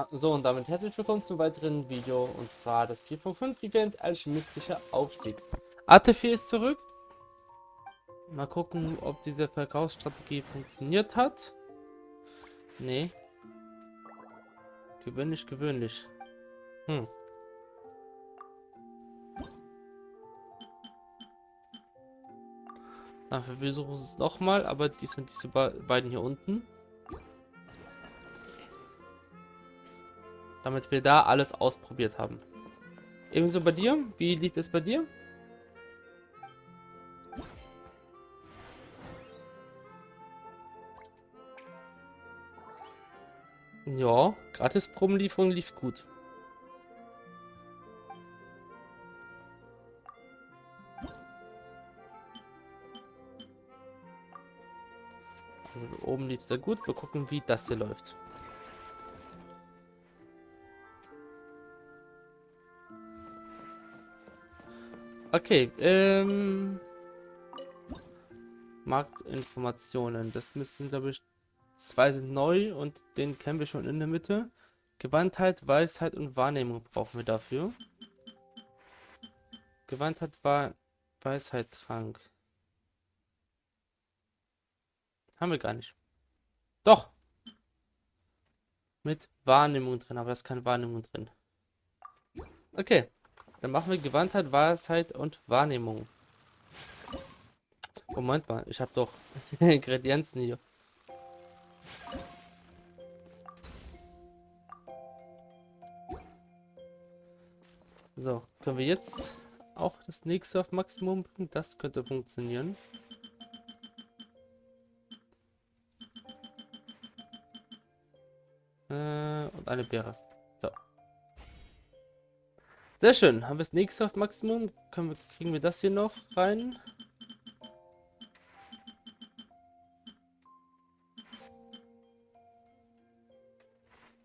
So, und damit herzlich willkommen zum weiteren Video, und zwar das 4.5 Event Alchimistischer Aufstieg. AT4 ist zurück. Mal gucken, ob diese Verkaufsstrategie funktioniert hat. Nee. Gewöhnlich, gewöhnlich. Wir versuchen es nochmal, aber dies sind diese beiden hier unten. Damit wir da alles ausprobiert haben. Ebenso bei dir. Wie lief es bei dir? Ja, Gratis-Probenlieferung lief gut. Also oben lief sehr gut. Wir gucken, wie das hier läuft. Okay, Marktinformationen. Das müssen, glaube ich, zwei sind neu und den kennen wir schon in der Mitte. Gewandtheit, Weisheit und Wahrnehmung brauchen wir dafür. Gewandtheit war Weisheit, Trank. Haben wir gar nicht. Doch! Mit Wahrnehmung drin, aber da ist keine Wahrnehmung drin. Okay, dann machen wir Gewandtheit, Weisheit und Wahrnehmung. Moment mal, ich habe doch Ingredienzen hier. So, können wir jetzt auch das nächste auf Maximum bringen? Das könnte funktionieren. Und eine Beere. So. Sehr schön. Haben wir das nächste auf Maximum? Kriegen wir das hier noch rein?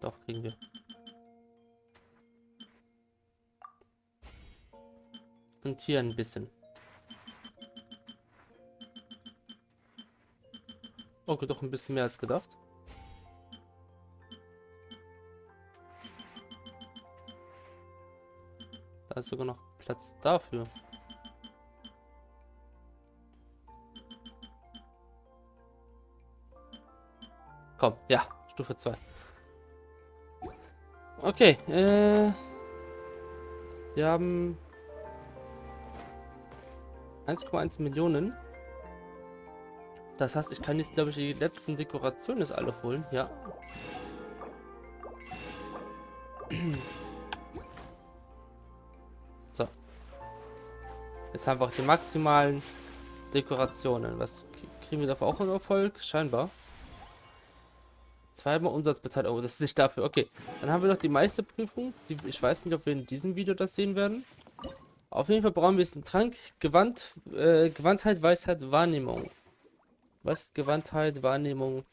Doch, kriegen wir. Und hier ein bisschen. Okay, doch ein bisschen mehr als gedacht. Da ist sogar noch Platz dafür. Komm, ja, Stufe 2. Okay, wir haben 1,1 Millionen. Das heißt, ich kann jetzt, glaube ich, die letzten Dekorationen jetzt alle holen. Ja. So. Jetzt haben wir auch die maximalen Dekorationen. Was kriegen wir dafür auch einen Erfolg? Scheinbar. Zweimal Umsatzbeteiligung. Oh, das ist nicht dafür. Okay. Dann haben wir noch die Meisterprüfung. Ich weiß nicht, ob wir in diesem Video das sehen werden. Auf jeden Fall brauchen wir jetzt einen Trank. Gewandtheit, Weisheit, Wahrnehmung. Was? Gewandtheit, Wahrnehmung.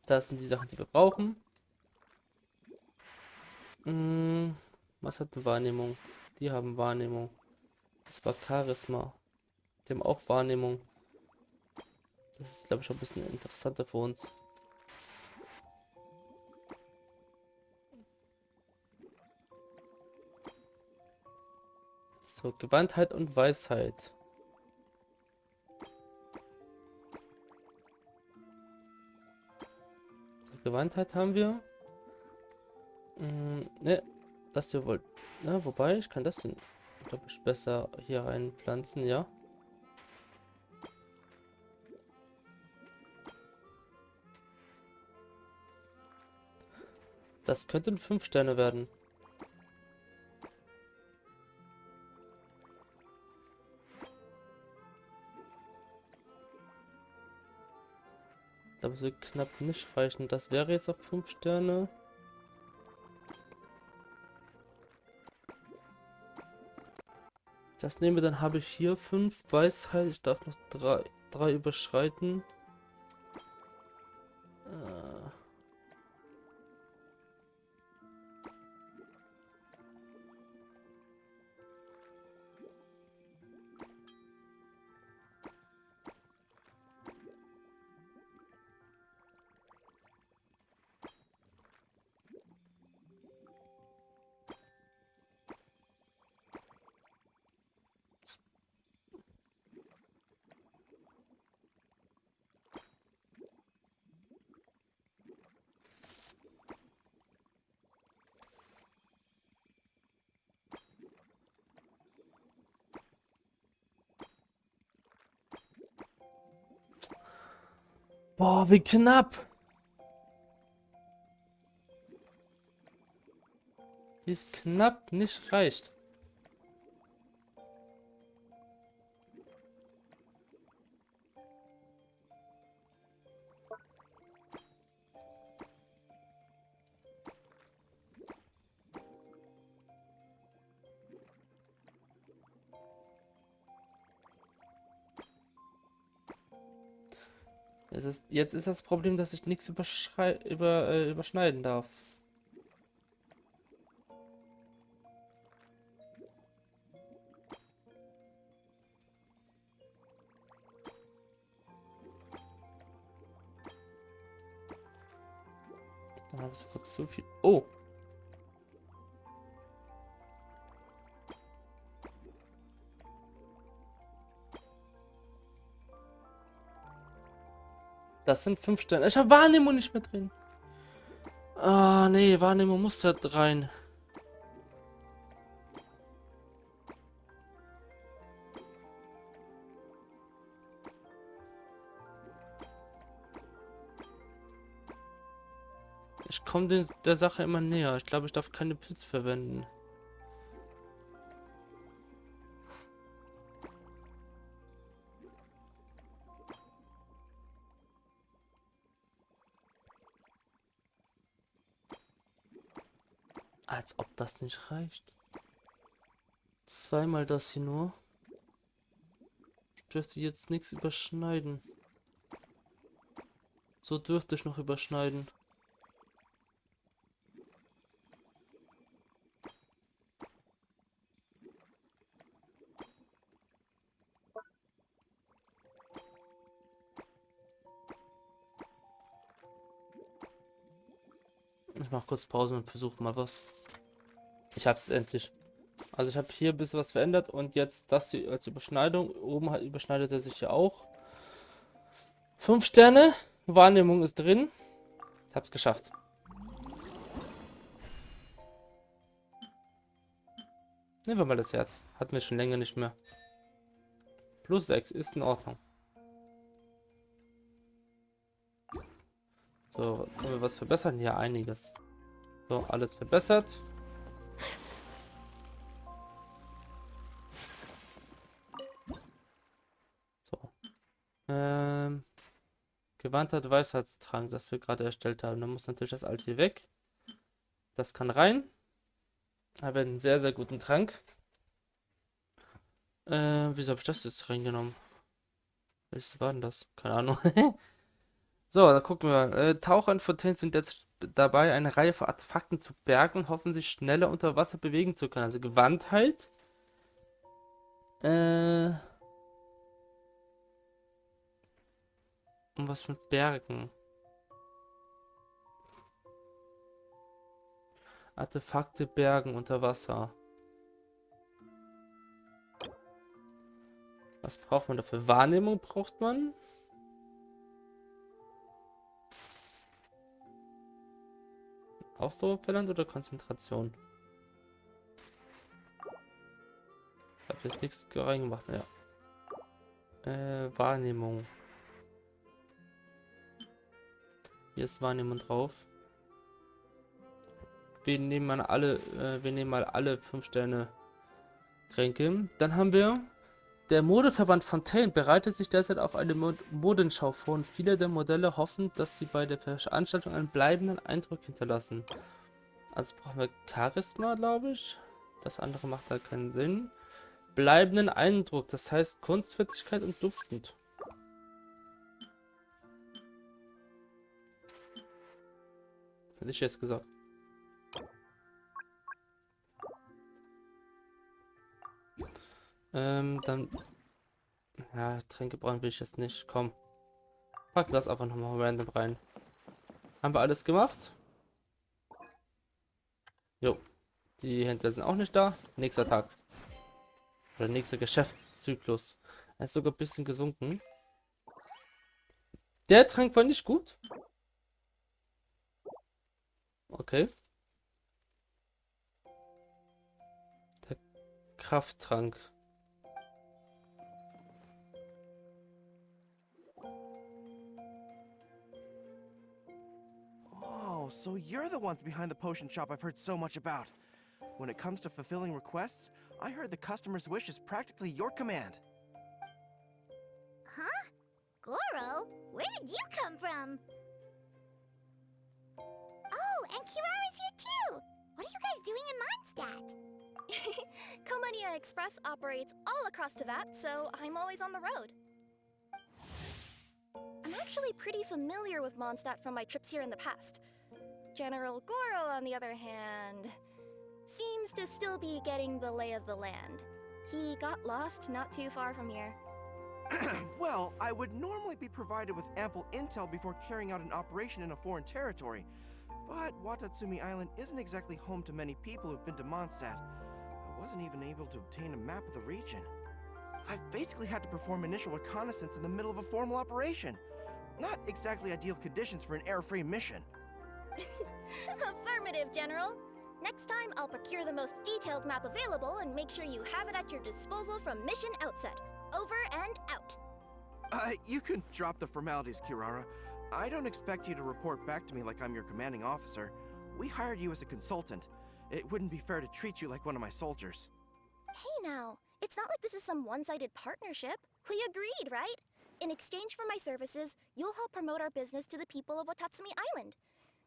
Das sind die Sachen, die wir brauchen. Was hat eine Wahrnehmung? Die haben Wahrnehmung. Das war Charisma. Die haben auch Wahrnehmung. Das ist, glaube ich, auch ein bisschen interessanter für uns. So, Gewandtheit und Weisheit. So, Gewandtheit haben wir. Ne, das hier wohl. Na, wobei, ich kann das, glaube ich, besser hier reinpflanzen, ja. Das könnten 5 Sterne werden. Ich glaube, es wird knapp nicht reichen. Das wäre jetzt auch 5 Sterne. Das nehmen wir, dann habe ich hier 5 Weisheit. Ich darf noch 3 überschreiten. Boah, wie knapp. Wie es knapp nicht reicht. Jetzt ist das Problem, dass ich nichts überschneiden darf. Dann habe ich sogar zu viel. Oh! Das sind 5 Sterne. Ich habe Wahrnehmung nicht mehr drin. Ah, nee, Wahrnehmung muss da rein. Ich komme der Sache immer näher. Ich glaube, ich darf keine Pilze verwenden. Als ob das nicht reicht. Zweimal das hier nur. Ich dürfte jetzt nichts überschneiden. So dürfte ich noch überschneiden. Ich mache kurz Pause und versuche mal was. Ich habe es endlich. Also ich habe hier ein bisschen was verändert und jetzt das hier als Überschneidung. Oben halt überschneidet er sich ja auch. 5 Sterne. Wahrnehmung ist drin. Ich habe es geschafft. Nehmen wir mal das Herz. Hatten wir schon länger nicht mehr. Plus 6 ist in Ordnung. So, können wir was verbessern? Ja, einiges. So, alles verbessert. So. Gewandter Weisheitstrank, das wir gerade erstellt haben. Da muss natürlich das alte hier weg. Das kann rein. Haben wir einen sehr, sehr guten Trank. Wieso habe ich das jetzt reingenommen? Was war denn das? Keine Ahnung. So, da gucken wir. Taucher und Fontänen sind jetzt dabei, eine Reihe von Artefakten zu bergen und hoffen, sich schneller unter Wasser bewegen zu können. Also Gewandtheit. Und was mit Bergen? Artefakte bergen unter Wasser. Was braucht man dafür? Wahrnehmung braucht man. Ausdauerverland oder Konzentration? Ich habe jetzt nichts reingemacht, ja. Wahrnehmung. Hier ist Wahrnehmung drauf. Wir nehmen mal alle 5 Sterne Tränke. Dann haben wir der Modeverband Fontaine bereitet sich derzeit auf eine Modenschau vor und viele der Modelle hoffen, dass sie bei der Veranstaltung einen bleibenden Eindruck hinterlassen. Also brauchen wir Charisma, glaube ich. Das andere macht da keinen Sinn. Bleibenden Eindruck, das heißt Kunstfertigkeit und duftend. Hätte ich jetzt gesagt. Dann... Ja, Tränke brauchen will ich jetzt nicht. Komm. Pack das einfach nochmal random rein. Haben wir alles gemacht? Jo. Die Händler sind auch nicht da. Nächster Tag. Oder nächster Geschäftszyklus. Er ist sogar ein bisschen gesunken. Der Trank war nicht gut. Okay. Der Krafttrank. Oh, so you're the ones behind the potion shop I've heard so much about. When it comes to fulfilling requests, I heard the customer's wish is practically your command. Huh? Gorou? Where did you come from? Oh, and Kirara's here too! What are you guys doing in Mondstadt? Komania Express operates all across Teyvat, so I'm always on the road. I'm actually pretty familiar with Mondstadt from my trips here in the past. General Gorou, on the other hand, seems to still be getting the lay of the land. He got lost not too far from here. Well, I would normally be provided with ample intel before carrying out an operation in a foreign territory, but Watatsumi Island isn't exactly home to many people who've been to Mondstadt. I wasn't even able to obtain a map of the region. I've basically had to perform initial reconnaissance in the middle of a formal operation. Not exactly ideal conditions for an error-free mission. Affirmative, General. Next time, I'll procure the most detailed map available and make sure you have it at your disposal from mission outset. Over and out. You can drop the formalities, Kirara. I don't expect you to report back to me like I'm your commanding officer. We hired you as a consultant. It wouldn't be fair to treat you like one of my soldiers. Hey now, it's not like this is some one-sided partnership. We agreed, right? In exchange for my services, you'll help promote our business to the people of Watatsumi Island.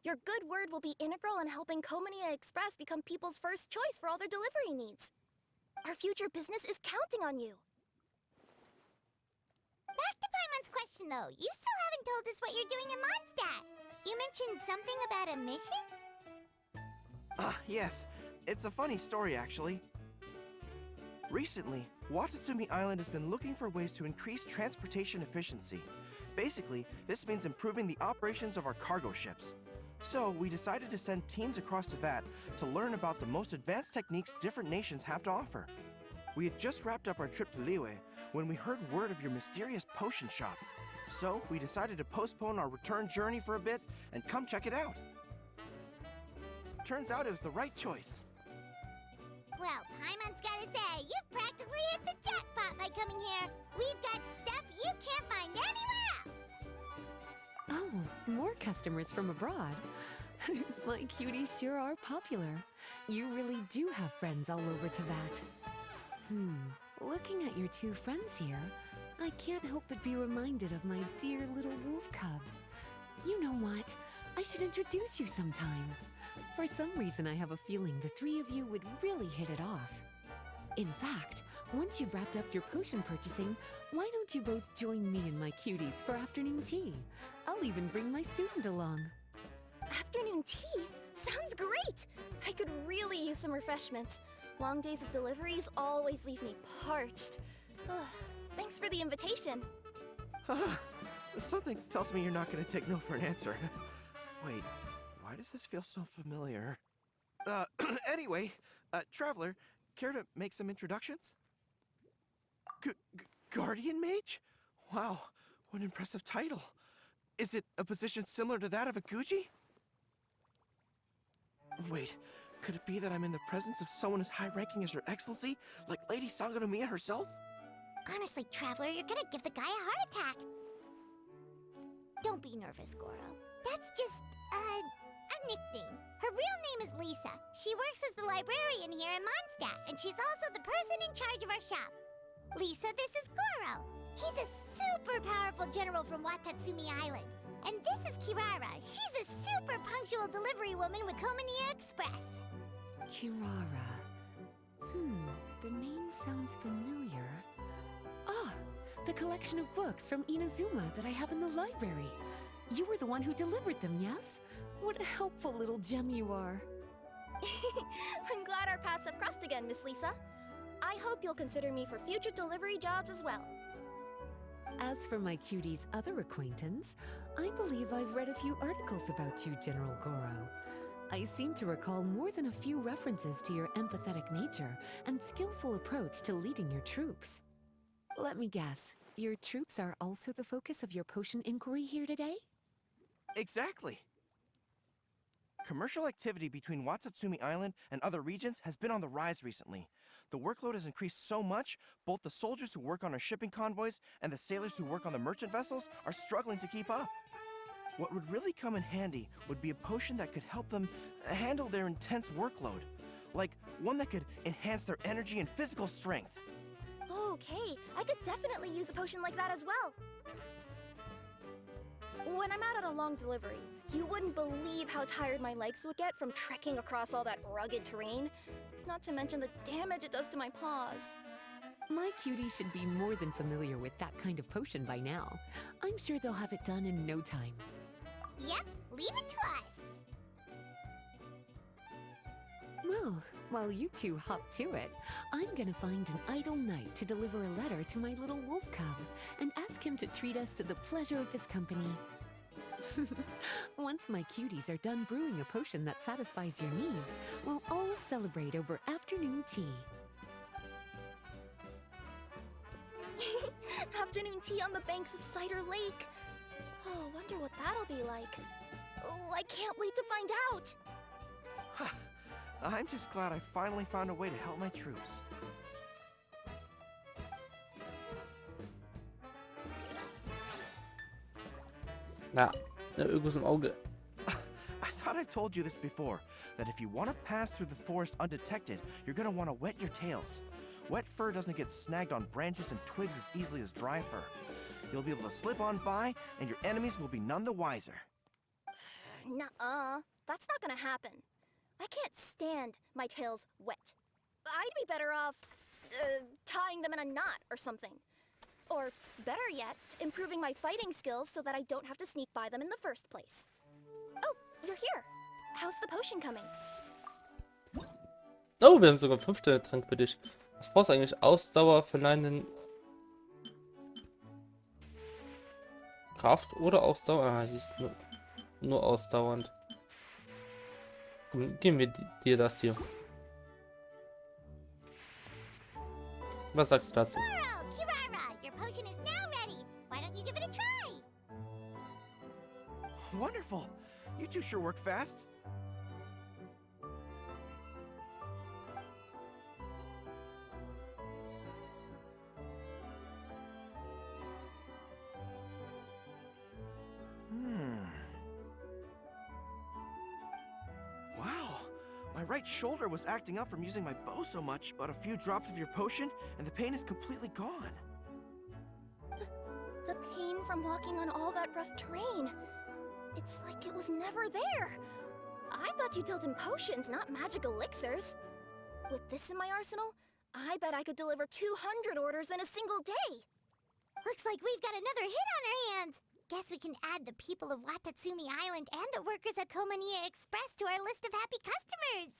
Your good word will be integral in helping Komania Express become people's first choice for all their delivery needs. Our future business is counting on you. Back to Paimon's question though, you still haven't told us what you're doing in Mondstadt. You mentioned something about a mission? Yes. It's a funny story, actually. Recently, Watatsumi Island has been looking for ways to increase transportation efficiency. Basically, this means improving the operations of our cargo ships. So, we decided to send teams across Teyvat to learn about the most advanced techniques different nations have to offer. We had just wrapped up our trip to Liyue when we heard word of your mysterious potion shop. So, we decided to postpone our return journey for a bit and come check it out. Turns out it was the right choice. Well, Paimon's gotta say, you've practically hit the jackpot by coming here. We've got stuff you can't find anywhere else. Oh, more customers from abroad. My cuties sure are popular. You really do have friends all over Teyvat. Looking at your two friends here, I can't help but be reminded of my dear little wolf cub. You know what? I should introduce you sometime. For some reason, I have a feeling the three of you would really hit it off. In fact, once you've wrapped up your potion purchasing, why don't you both join me and my cuties for afternoon tea? I'll even bring my student along. Afternoon tea? Sounds great! I could really use some refreshments. Long days of deliveries always leave me parched. Ugh, thanks for the invitation. Something tells me you're not going to take no for an answer. Wait, why does this feel so familiar? Anyway, Traveler, care to make some introductions? Guardian Mage? Wow, what an impressive title. Is it a position similar to that of a Guji? Wait, could it be that I'm in the presence of someone as high-ranking as Her Excellency, like Lady Sangonomiya herself? Honestly, Traveler, you're gonna give the guy a heart attack. Don't be nervous, Gorou. That's just, a nickname. Her real name is Lisa. She works as the librarian here in Mondstadt, and she's also the person in charge of our shop. Lisa, this is Gorou. He's a super powerful general from Watatsumi Island. And this is Kirara. She's a super punctual delivery woman with Komania Express. Kirara. The name sounds familiar. Ah, the collection of books from Inazuma that I have in the library. You were the one who delivered them, yes? What a helpful little gem you are. I'm glad our paths have crossed again, Miss Lisa. I hope you'll consider me for future delivery jobs as well. As for my cutie's other acquaintance, I believe I've read a few articles about you, General Gorou. I seem to recall more than a few references to your empathetic nature and skillful approach to leading your troops. Let me guess, your troops are also the focus of your potion inquiry here today? Exactly. Commercial activity between Watatsumi Island and other regions has been on the rise recently. The workload has increased so much, both the soldiers who work on our shipping convoys and the sailors who work on the merchant vessels are struggling to keep up. What would really come in handy would be a potion that could help them handle their intense workload. Like one that could enhance their energy and physical strength. Okay, I could definitely use a potion like that as well. When I'm out on a long delivery, you wouldn't believe how tired my legs would get from trekking across all that rugged terrain. Not to mention the damage it does to my paws. My cutie should be more than familiar with that kind of potion by now. I'm sure they'll have it done in no time. Yep, leave it to us. Well, while you two hop to it, I'm gonna find an idle knight to deliver a letter to my little wolf cub and ask him to treat us to the pleasure of his company. Once my cuties are done brewing a potion that satisfies your needs, we'll all celebrate over afternoon tea. Afternoon tea on the banks of Cider Lake. Oh, wonder what that'll be like. Oh, I can't wait to find out. I'm just glad I finally found a way to help my troops. Na, irgendwas im Auge. I thought I've told you this before, that if you want to pass through the forest undetected, you're gonna want to wet your tails. Wet fur doesn't get snagged on branches and twigs as easily as dry fur. You'll be able to slip on by, and your enemies will be none the wiser. Nuh-uh, that's not gonna happen. I can't stand my tails wet. I'd be better off, tying them in a knot or something. Or, better yet, improving my fighting skills so that I don't have to sneak by them in the first place. Oh, you're here. How's the potion coming? Oh, wir haben sogar 5-Sterne-Trank für dich. Was brauchst du eigentlich? Ausdauer, verleihenden Kraft oder Ausdauer? Ah, sie ist nur ausdauernd. Geben wir dir das hier. Was sagst du dazu? Gorou, Kirara, your potion is now ready. Why don't you give it a try? Wonderful! You two sure work fast. Wow, my right shoulder was acting up from using my bow so much, but a few drops of your potion and the pain is completely gone. The pain from walking on all that rough terrain. It's like it was never there. I thought you dealt in potions, not magic elixirs. With this in my arsenal, I bet I could deliver 200 orders in a single day. Looks like we've got another hit on our hands. Guess we can add the people of Watatsumi Island and the workers at Komania Express to our list of happy customers.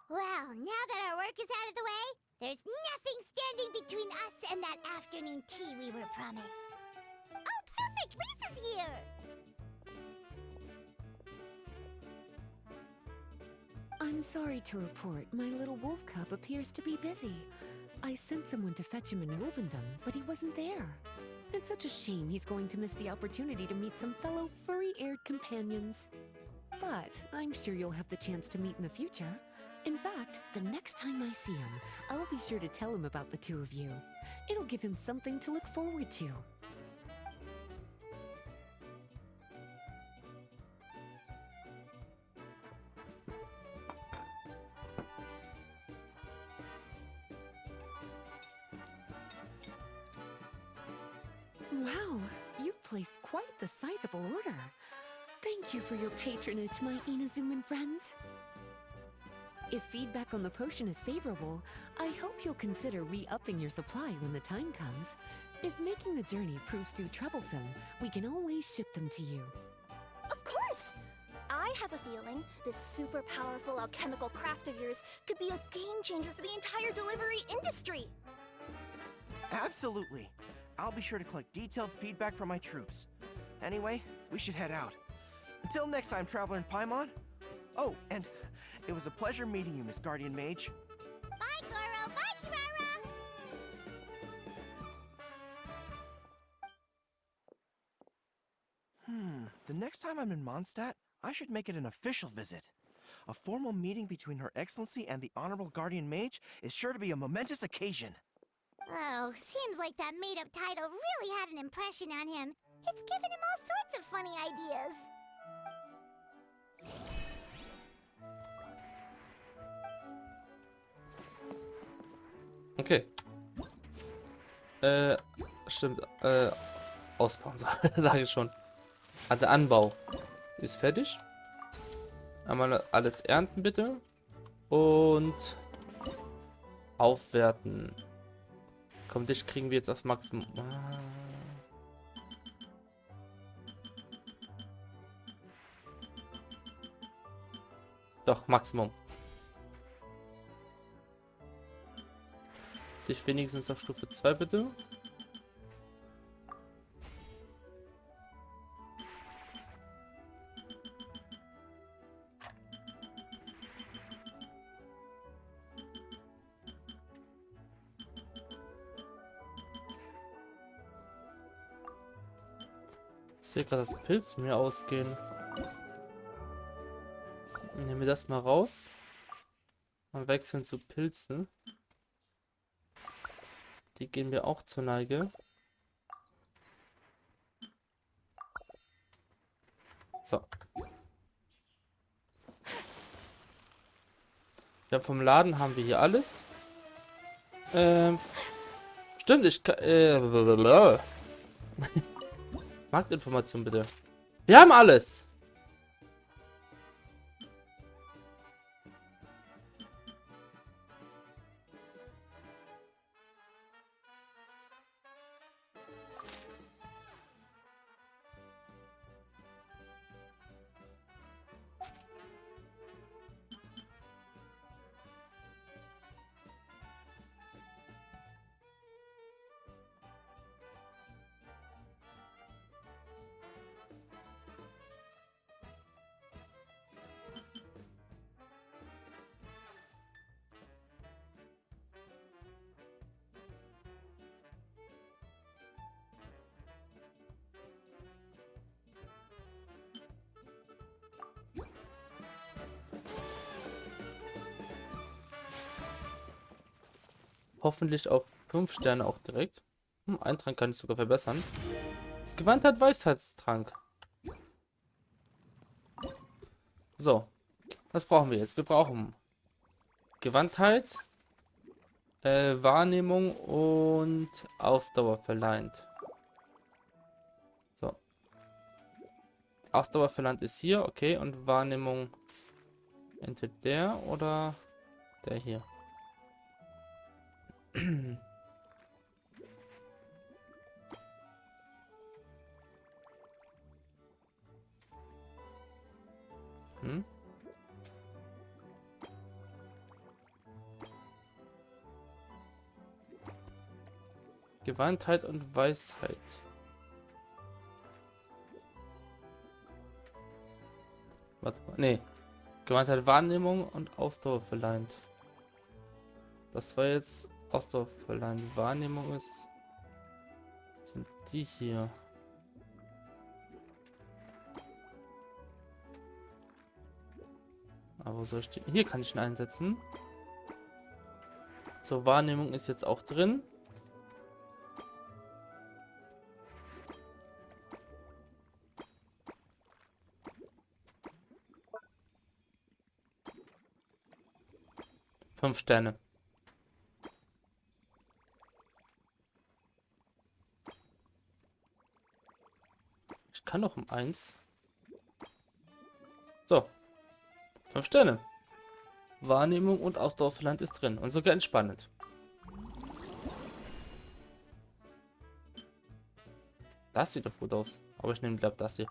Well, now that our work is out of the way, there's nothing standing between us and that afternoon tea we were promised. Oh, perfect! Lisa's here! I'm sorry to report, my little wolf cub appears to be busy. I sent someone to fetch him in Wolvendom, but he wasn't there. It's such a shame he's going to miss the opportunity to meet some fellow furry-eared companions. But I'm sure you'll have the chance to meet in the future. In fact, the next time I see him, I'll be sure to tell him about the two of you. It'll give him something to look forward to. Wow, you've placed quite the sizable order. Thank you for your patronage, my Inazuman friends. If feedback on the potion is favorable, I hope you'll consider re-upping your supply when the time comes. If making the journey proves too troublesome, we can always ship them to you. Of course! I have a feeling this super powerful alchemical craft of yours could be a game changer for the entire delivery industry. Absolutely. I'll be sure to collect detailed feedback from my troops. Anyway, we should head out. Until next time, Traveler in Paimon. Oh, and it was a pleasure meeting you, Miss Guardian Mage. Bye, Gorou! Bye, Kirara! The next time I'm in Mondstadt, I should make it an official visit. A formal meeting between Her Excellency and the Honorable Guardian Mage is sure to be a momentous occasion. Oh, seems like that made-up title really had an impression on him. It's given him all sorts of funny ideas. Okay. Stimmt. Ausbauen, sage ich schon. Ah, der Anbau ist fertig. Einmal alles ernten, bitte. Und aufwerten. Komm, dich kriegen wir jetzt aufs Maximum. Ah. Doch, Maximum. Dich wenigstens auf Stufe 2, bitte. Ich sehe gerade, dass Pilze mir ausgehen. Nehmen wir das mal raus. Und wechseln zu Pilzen. Die gehen wir auch zur Neige. So. Ja, vom Laden haben wir hier alles. Stimmt, ich kann... Marktinformation bitte. Wir haben alles. Hoffentlich auf 5 Sterne auch direkt. Einen Trank kann ich sogar verbessern. Das Gewandtheit Weisheitstrank. So. Was brauchen wir jetzt? Wir brauchen Gewandtheit, Wahrnehmung und Ausdauer verleiht. So. Ausdauer verleiht ist hier, okay. Und Wahrnehmung entweder der oder der hier. Hm? Gewandtheit und Weisheit. Warte mal. Nee. Gewandtheit, Wahrnehmung und Ausdauer verleiht. Das war jetzt Ausdauer verleihen. Die Wahrnehmung ist... Sind die hier. Aber wo soll ich den? Hier kann ich ihn einsetzen. So, Wahrnehmung ist jetzt auch drin. Fünf Sterne. Ich kann noch um 1. So. 5 Sterne. Wahrnehmung und Ausdauer für Land ist drin. Und sogar entspannend. Das sieht doch gut aus. Aber ich nehme, glaube das hier.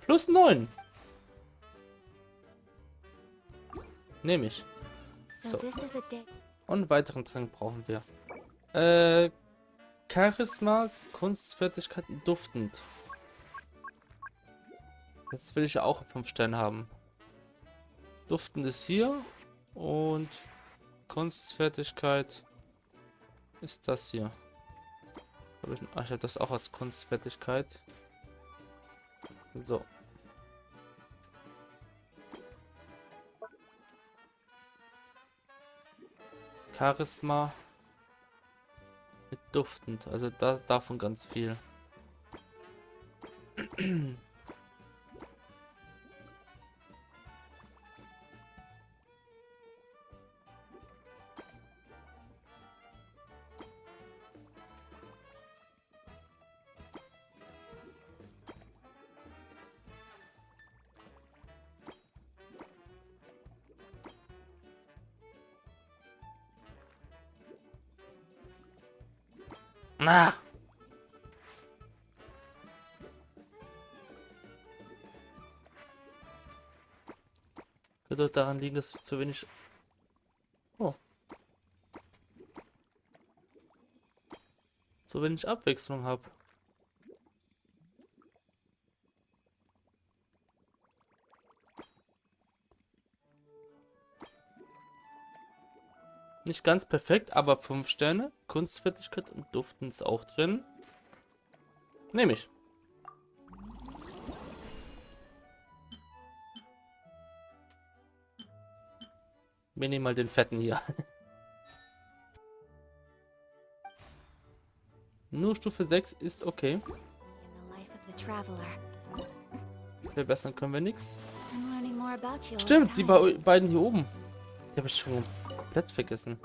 Plus 9. Nehme ich. So. Und einen weiteren Trank brauchen wir. Charisma, Kunstfertigkeit, duftend. Jetzt will ich ja auch 5 Sterne haben. Duftend ist hier. Und Kunstfertigkeit ist das hier. Ich habe das auch als Kunstfertigkeit. So. Charisma mit duftend. Also davon ganz viel. Ah! Könnte doch daran liegen, dass ich zu wenig... Oh. Zu wenig Abwechslung habe. Nicht ganz perfekt, aber 5 Sterne. Kunstfertigkeit und Duften ist auch drin. Nehme ich. Wir nehmen mal den fetten hier. Nur Stufe 6 ist okay. In the life of the traveler. Verbessern können wir nichts. I'm learning more about you all the Stimmt, die time. beiden hier oben. Die habe ich schon komplett vergessen.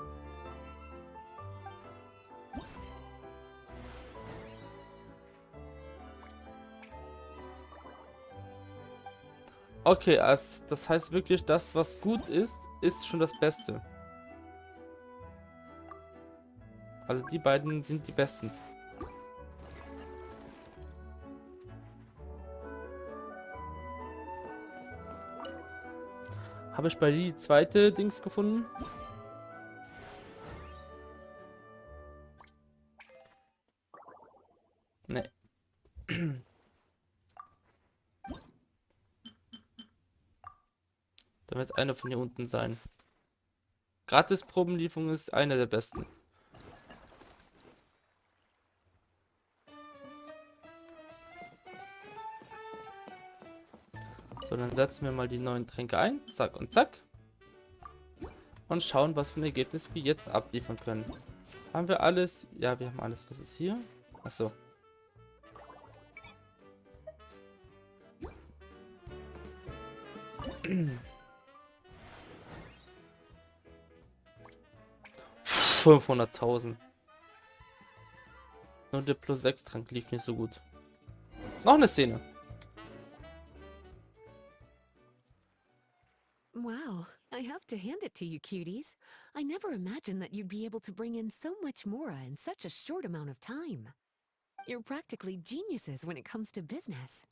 Okay, also das heißt wirklich, das, was gut ist, ist schon das Beste. Also die beiden sind die Besten. Habe ich bei die zweite Dings gefunden? Nee. Da wird einer von hier unten sein. Gratis-Probenlieferung ist einer der besten. So, dann setzen wir mal die neuen Tränke ein. Zack und zack. Und schauen, was für ein Ergebnis wir jetzt abliefern können. Haben wir alles? Ja, wir haben alles. Was ist hier? Achso. $500.000. Nur der Plus 6 Trank lief nicht so gut. Noch eine Szene. Wow, I have to hand it to you, cuties. I never imagined that you'd be able to bring in so much mora in such a short amount of time. You're practically geniuses when it comes to business.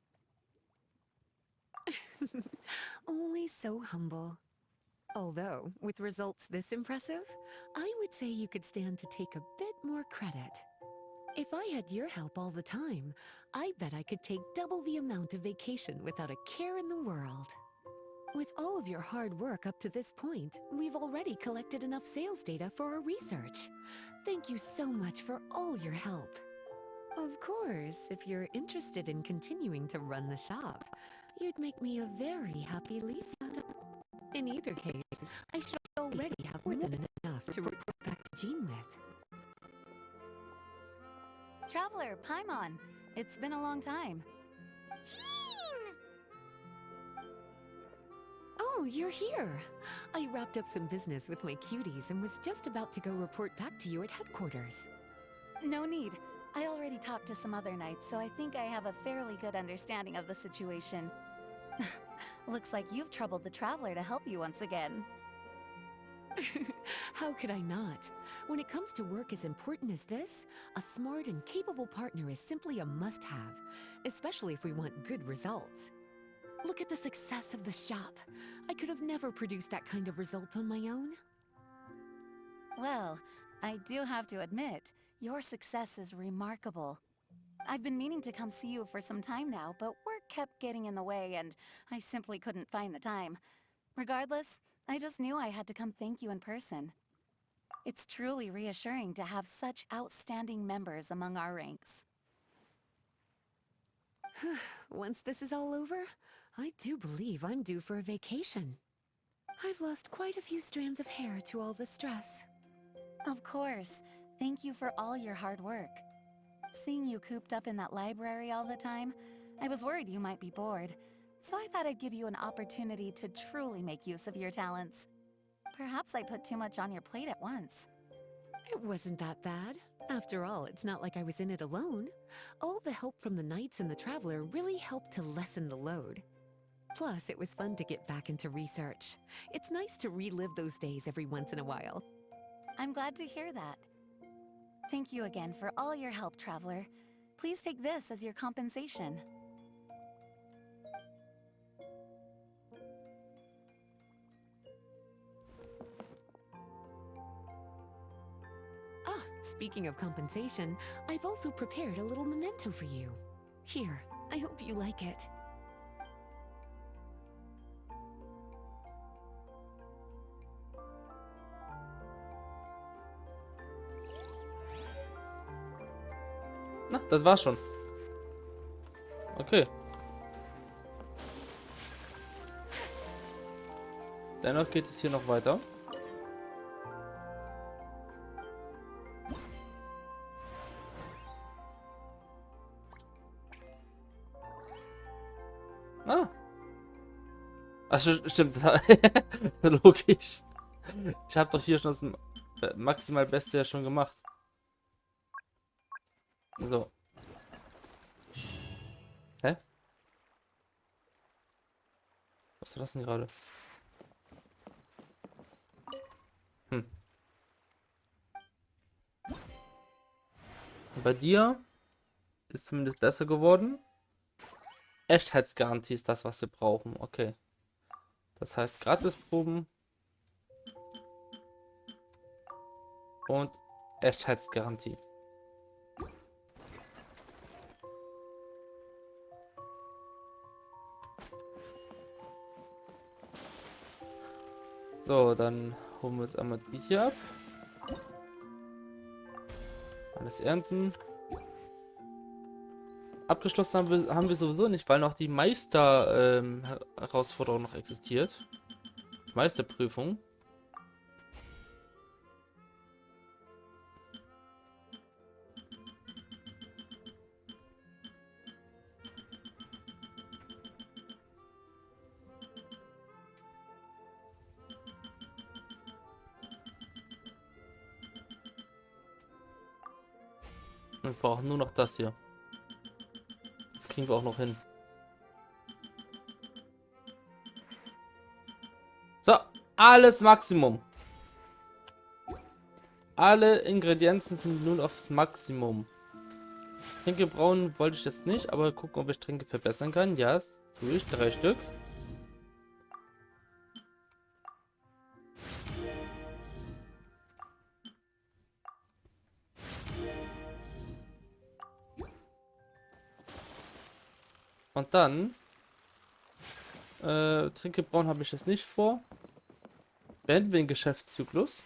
Always so humble. Although, with results this impressive, I would say you could stand to take a bit more credit. If I had your help all the time, I bet I could take double the amount of vacation without a care in the world. With all of your hard work up to this point, we've already collected enough sales data for our research. Thank you so much for all your help. Of course, if you're interested in continuing to run the shop, you'd make me a very happy Lisa. In either case, I should already have more than enough to report back to Jean with. Traveler, Paimon, it's been a long time. Jean! Oh, you're here. I wrapped up some business with my cuties and was just about to go report back to you at headquarters. No need. I already talked to some other knights, so I think I have a fairly good understanding of the situation. Looks like you've troubled the traveler to help you once again. How could I not? When it comes to work as important as this, a smart and capable partner is simply a must-have, especially if we want good results. Look at the success of the shop. I could have never produced that kind of result on my own. Well, I do have to admit, your success is remarkable. I've been meaning to come see you for some time now, but work kept getting in the way and I simply couldn't find the time. Regardless, I just knew I had to come thank you in person. It's truly reassuring to have such outstanding members among our ranks. Once this is all over, I do believe I'm due for a vacation. I've lost quite a few strands of hair to all the stress. Of course. Thank you for all your hard work. Seeing you cooped up in that library all the time, I was worried you might be bored, so I thought I'd give you an opportunity to truly make use of your talents. Perhaps I put too much on your plate at once. It wasn't that bad. After all, it's not like I was in it alone. All the help from the Knights and the Traveler really helped to lessen the load. Plus, it was fun to get back into research. It's nice to relive those days every once in a while. I'm glad to hear that. Thank you again for all your help, Traveler. Please take this as your compensation. Ah, speaking of compensation, I've also prepared a little memento for you. Here, I hope you like it. Na, das war's schon. Okay. Dennoch geht es hier noch weiter. Ah. Achso, stimmt. Logisch. Ich habe doch hier schon das maximal Beste ja schon gemacht. So. Hä? Was war das denn gerade? Und bei dir ist zumindest besser geworden. Echtheitsgarantie ist das, was wir brauchen. Okay. Das heißt Gratisproben und Echtheitsgarantie. So, dann holen wir uns einmal die hier ab. Alles ernten. Abgeschlossen haben wir sowieso nicht, weil noch die Meister-Herausforderung noch existiert. Meisterprüfung. Wir brauchen nur noch das hier. Das kriegen wir auch noch hin. So, alles Maximum. Alle Ingredienzen sind nun aufs Maximum. Tränke brauen wollte ich das nicht, aber gucken, ob ich Tränke verbessern kann. Ja, das tue ich. 3 Stück. Und dann Tränke brauen habe ich das nicht vor. Beenden wir den Geschäftszyklus.